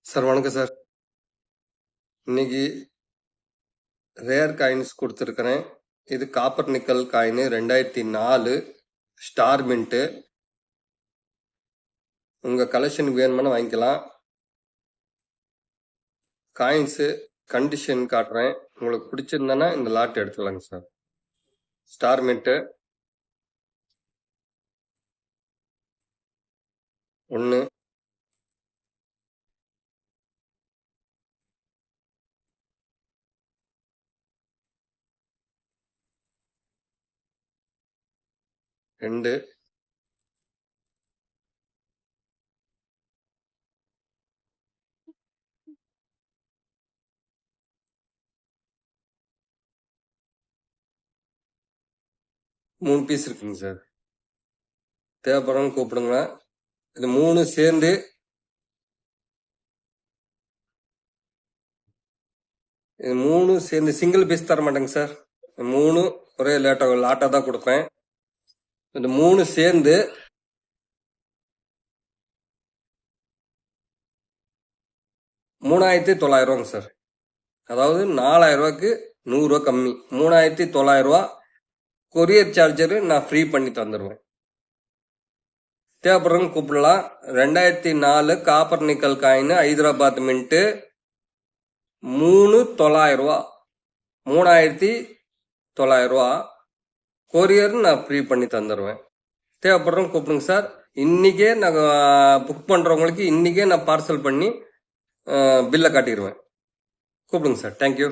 Sir வணக்கம் sir. இன்னைக்கு rare coins கொடுத்துருக்கிறேன். இது copper nickel coin 2004 star mint. உங்கள் கலெக்ஷன் வேணுமானு வாங்கிக்கலாம். காயின்ஸு கண்டிஷன் காட்டுறேன். உங்களுக்கு பிடிச்சிருந்தனா இந்த லாட் எடுத்துக்கலாங்க சார். ஸ்டார் மின்ட்டு 1 2 3 பீஸ் இருக்குங்க சார். தேவைப்படுறவங்க கூப்பிடுங்க. இது 3 சேர்ந்து சிங்கிள் பீஸ் தர மாட்டேங்க சார். 3 ஒரே லாட்டாக தான் கொடுப்பேன். இந்த 3 சேர்ந்து 3900 சார். அதாவது 4000 ரூபாய்க்கு 100 ரூபா கம்மி. 3900 ரூபா. கொரியர் சார்ஜரு நான் ஃப்ரீ பண்ணி தந்துடுவேன். தேவைப்படுறவங்க கூப்பிடலாம். 2004 copper nickel coin Hyderabad mint 3900 ரூபா. 3900 ரூபா. கொரியர் நான் ஃப்ரீ பண்ணி தந்துடுவேன். தேவைப்படுறவங்க கூப்பிடுங்க சார். இன்னைக்கே நான் புக் பண்றவங்களுக்கு இன்னைக்கே நான் பார்சல் பண்ணி பில்லை காட்டிடுவேன். கூப்பிடுங்க சார். தேங்க்யூ.